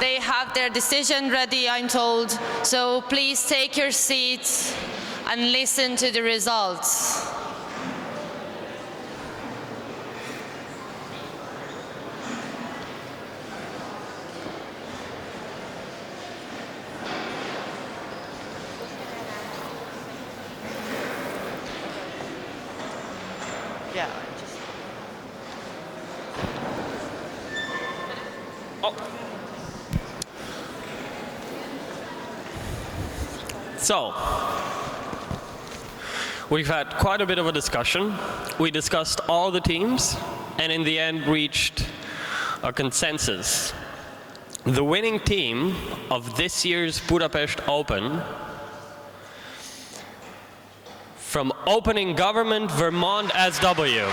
They have their decision ready, I'm told. So please take your seats and listen to the results. Yeah. Oh. So, we've had quite a bit of a discussion. We discussed all the teams and in the end reached a consensus. The winning team of this year's Budapest Open from Opening Government Vermont SW.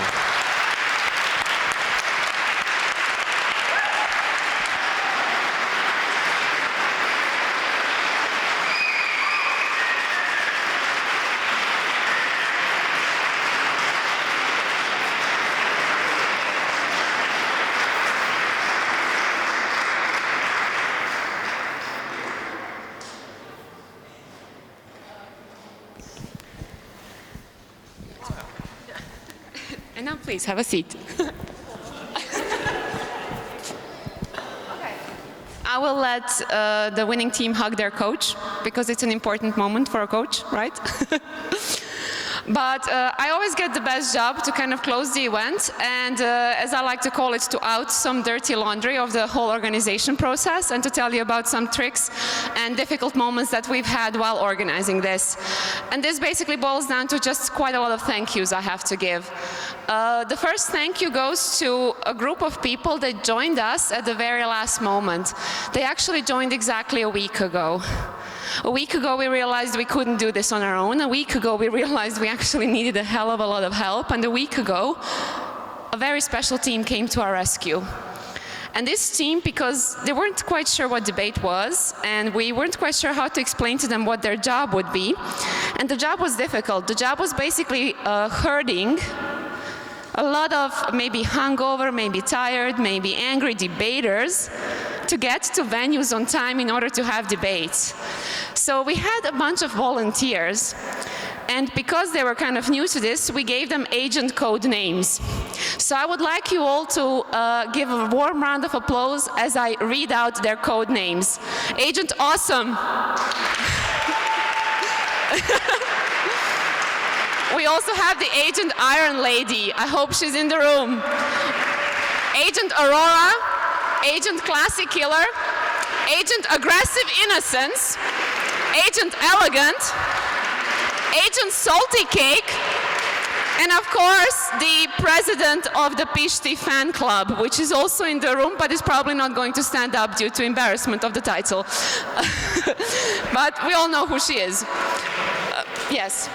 And now please have a seat. I will let the winning team hug their coach, because it's an important moment for a coach, right? But I always get the best job to kind of close the event, and as I like to call it, to out some dirty laundry of the whole organization process and to tell you about some tricks and difficult moments that we've had while organizing this. And this basically boils down to just quite a lot of thank yous I have to give. The first thank you goes to a group of people that joined us at the very last moment. They actually joined exactly a week ago. A week ago we realized we couldn't do this on our own. A week ago we realized we actually needed a hell of a lot of help. And a week ago, a very special team came to our rescue. And this team, because they weren't quite sure what debate was, and we weren't quite sure how to explain to them what their job would be. And the job was difficult. The job was basically herding a lot of maybe hungover, maybe tired, maybe angry debaters to get to venues on time in order to have debates. So we had a bunch of volunteers, and because they were kind of new to this, we gave them agent code names. So I would like you all to give a warm round of applause as I read out their code names. Agent Awesome. We also have the Agent Iron Lady. I hope she's in the room. Agent Aurora, Agent Classy Killer, Agent Aggressive Innocence, Agent Elegant, Agent Salty Cake, and of course the president of the Pishti fan club, which is also in the room but is probably not going to stand up due to embarrassment of the title. But we all know who she is. Yes.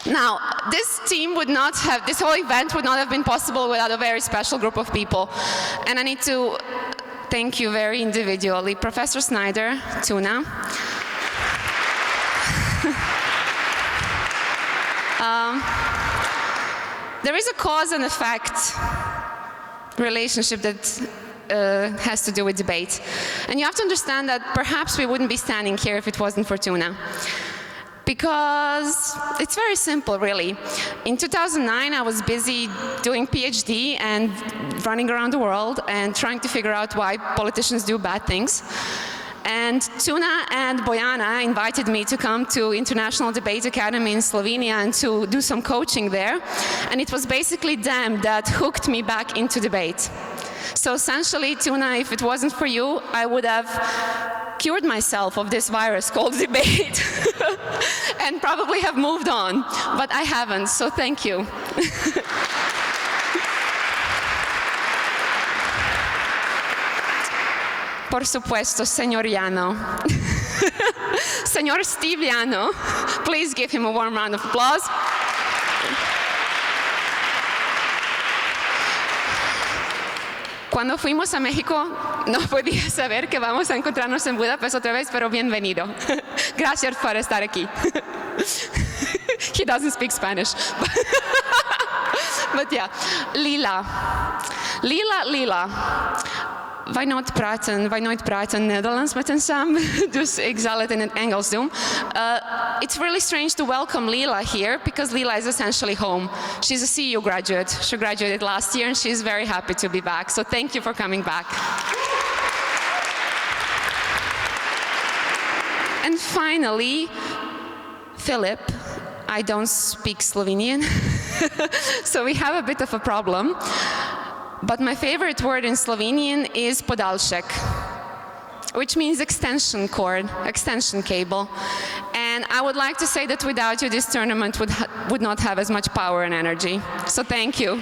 Now, this team would not have, this whole event would not have been possible without a very special group of people. And I need to thank you very individually. Professor Snyder, Tuna. There is a cause and effect relationship that has to do with debate. And you have to understand that perhaps we wouldn't be standing here if it wasn't for Tuna. Because it's very simple, really. In 2009, I was busy doing PhD and running around the world and trying to figure out why politicians do bad things. And Tuna and Bojana invited me to come to International Debate Academy in Slovenia and to do some coaching there. And it was basically them that hooked me back into debate. So essentially, Tuna, if it wasn't for you, I would have cured myself of this virus called debate and probably have moved on, but I haven't, so thank you. Por supuesto, Señor Llano. Señor Steve Llano, please give him a warm round of applause. Cuando fuimos a México, no podía saber que vamos a encontrarnos en Budapest otra vez, pero bienvenido. Gracias por estar aquí. He doesn't speak Spanish. But yeah, Lila. wij nooit praten Nederlands met een samen, dus ik zal het in het Engels doen. It's really strange to welcome Lila here, because Lila is essentially home. She's a CU graduate. She graduated last year and she's very happy to be back. So thank you for coming back. And finally, Philip. I don't speak Slovenian, so we have a bit of a problem. But my favorite word in Slovenian is podaljšek, which means extension cord, extension cable. And I would like to say that without you, this tournament would not have as much power and energy. So thank you.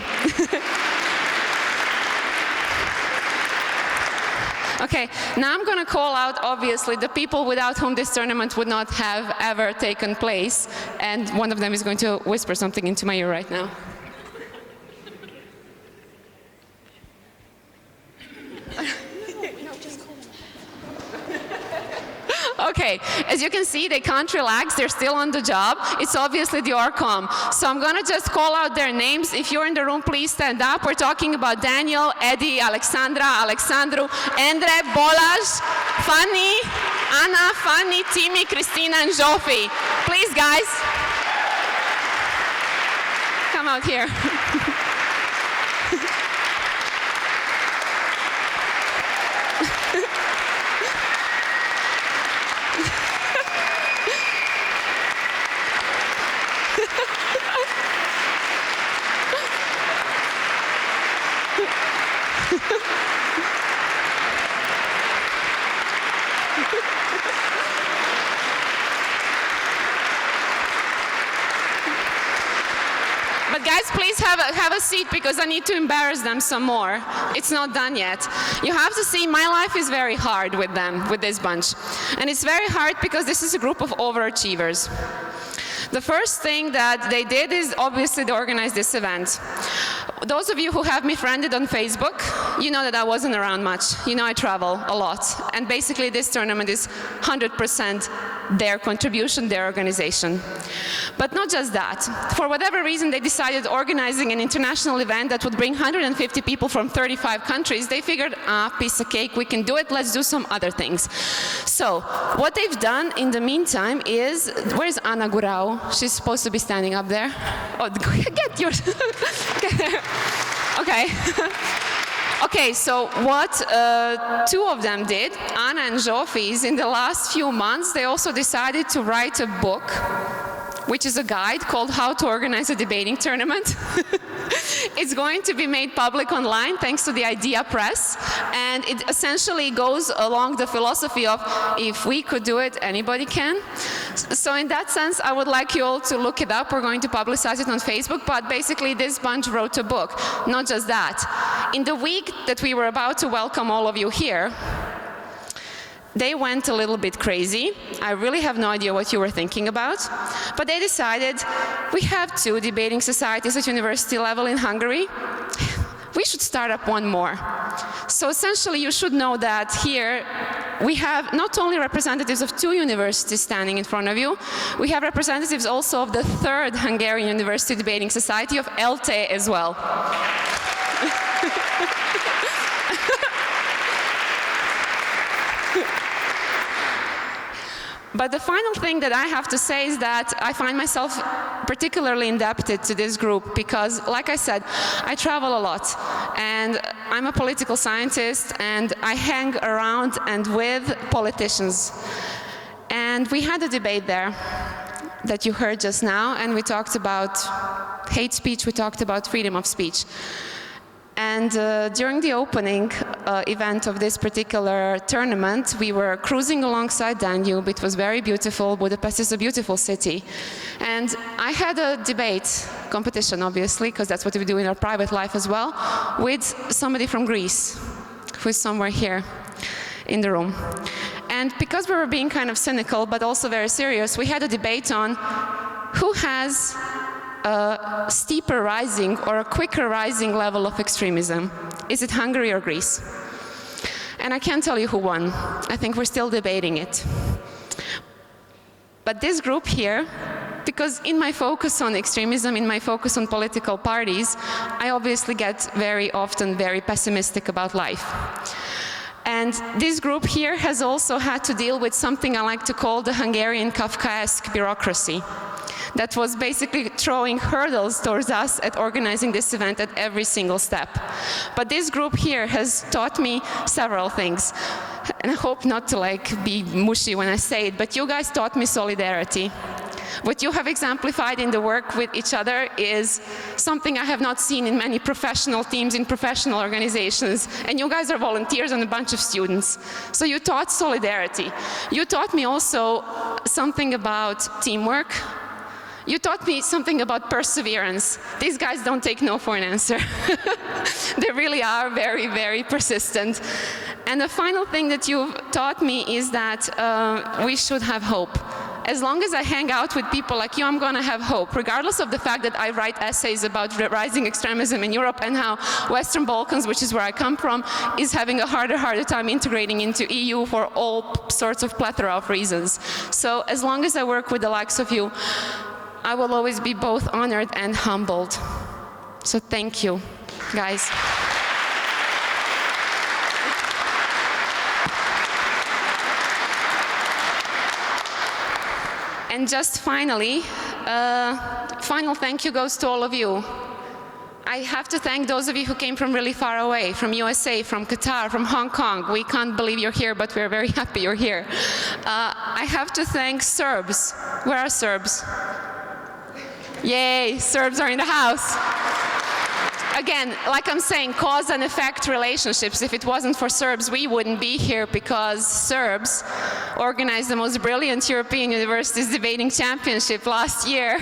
Okay, now I'm going to call out, obviously, the people without whom this tournament would not have ever taken place. And one of them is going to whisper something into my ear right now. Okay, as you can see, they can't relax, they're still on the job. It's obviously the ORCOM. So I'm gonna just call out their names. If you're in the room, please stand up. We're talking about Daniel, Eddie, Alexandra, Alexandru, Endre, Bolaž, Fanny, Anna, Fanny, Timi, Christina, and Jofi. Please, guys, come out here. But guys, please have a seat because I need to embarrass them some more. It's not done yet. You have to see, my life is very hard with them, with this bunch. And it's very hard because this is a group of overachievers. The first thing that they did is obviously they organized this event. Those of you who have me friended on Facebook, you know that I wasn't around much. You know I travel a lot. And basically this tournament is 100% their contribution, their organization. But not just that. For whatever reason, they decided organizing an international event that would bring 150 people from 35 countries. They figured, piece of cake, we can do it, let's do some other things. So, what they've done in the meantime is, where's Ana Gurau? She's supposed to be standing up there. Oh, get yours. Get there. Okay. Okay, so what two of them did, Anna and Jofi, is in the last few months, they also decided to write a book, which is a guide called How to Organize a Debating Tournament. It's going to be made public online thanks to the Idea Press, and it essentially goes along the philosophy of if we could do it, anybody can. So in that sense, I would like you all to look it up. We're going to publicize it on Facebook, but basically this bunch wrote a book. Not just that. In the week that we were about to welcome all of you here, they went a little bit crazy. I really have no idea what you were thinking about. But they decided, we have 2 debating societies at university level in Hungary. We should start up one more. So essentially, you should know that here we have not only representatives of 2 universities standing in front of you, we have representatives also of the 3rd Hungarian University Debating Society of ELTE as well. But the final thing that I have to say is that I find myself particularly indebted to this group because, like I said, I travel a lot and I'm a political scientist and I hang around and with politicians. And we had a debate there that you heard just now, and we talked about hate speech, we talked about freedom of speech. And during the opening event of this particular tournament, we were cruising alongside Danube. It was very beautiful. Budapest is a beautiful city. And I had a debate, competition obviously, because that's what we do in our private life as well, with somebody from Greece, who is somewhere here in the room. And because we were being kind of cynical, but also very serious, we had a debate on who has a steeper rising or a quicker rising level of extremism. Is it Hungary or Greece? And I can't tell you who won. I think we're still debating it. But this group here, because in my focus on extremism, in my focus on political parties, I obviously get very often very pessimistic about life. And this group here has also had to deal with something I like to call the Hungarian Kafkaesque bureaucracy. That was basically throwing hurdles towards us at organizing this event at every single step. But this group here has taught me several things. And I hope not to be mushy when I say it, but you guys taught me solidarity. What you have exemplified in the work with each other is something I have not seen in many professional teams, in professional organizations. And you guys are volunteers and a bunch of students. So you taught solidarity. You taught me also something about teamwork. You taught me something about perseverance. These guys don't take no for an answer. They really are very, very persistent. And the final thing that you've taught me is that we should have hope. As long as I hang out with people like you, I'm going to have hope, regardless of the fact that I write essays about rising extremism in Europe and how Western Balkans, which is where I come from, is having a harder time integrating into EU for all sorts of plethora of reasons. So as long as I work with the likes of you, I will always be both honored and humbled. So thank you, guys. And just finally, final thank you goes to all of you. I have to thank those of you who came from really far away, from USA, from Qatar, from Hong Kong. We can't believe you're here, but we're very happy you're here. I have to thank Serbs. Where are Serbs? Yay, Serbs are in the house. Again, like I'm saying, cause and effect relationships. If it wasn't for Serbs, we wouldn't be here, because Serbs organized the most brilliant European Universities Debating Championship last year.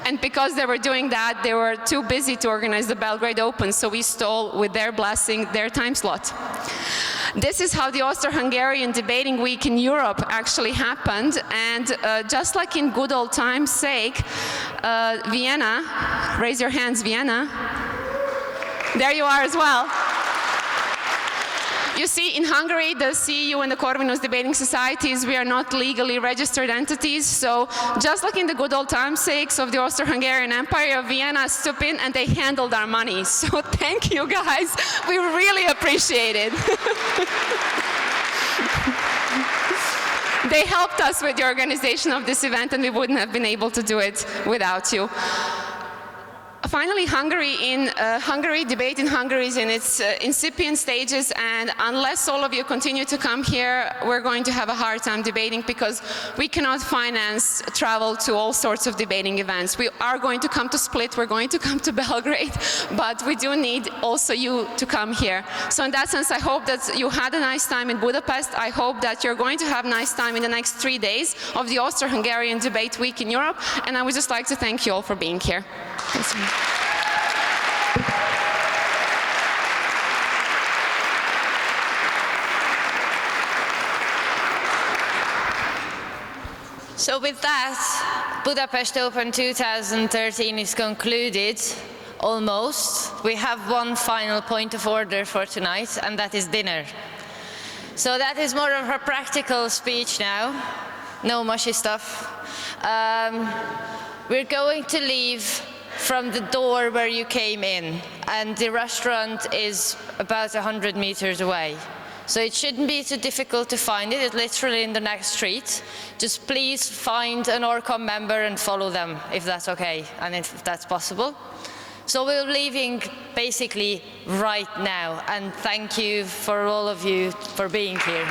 And because they were doing that, they were too busy to organize the Belgrade Open, so we stole, with their blessing, their time slot. This is how the Austro-Hungarian Debating Week in Europe actually happened, and just like in good old times' sake, Vienna, raise your hands, Vienna. There you are as well. You see, in Hungary, the CEU and the Corvinus debating societies, we are not legally registered entities, so just like in the good old times' sakes of the Austro-Hungarian Empire, Vienna stood in and they handled our money. So thank you, guys. We really appreciate it. They helped us with the organization of this event, and we wouldn't have been able to do it without you. Finally, Hungary, debate in Hungary is in its incipient stages, and unless all of you continue to come here, we're going to have a hard time debating, because we cannot finance travel to all sorts of debating events. We are going to come to Split, we're going to come to Belgrade, but we do need also you to come here. So in that sense, I hope that you had a nice time in Budapest. I hope that you're going to have a nice time in the next 3 days of the Austro-Hungarian Debate Week in Europe, and I would just like to thank you all for being here. Thanks. So with that, Budapest Open 2013 is concluded, almost. We have one final point of order for tonight, and that is dinner. So that is more of a practical speech now, no mushy stuff. We're going to leave from the door where you came in, and the restaurant is about 100 meters away. So it shouldn't be too difficult to find it. It's literally in the next street. Just please find an ORCOM member and follow them, if that's okay, and if that's possible. So we're leaving basically right now, and thank you for all of you for being here.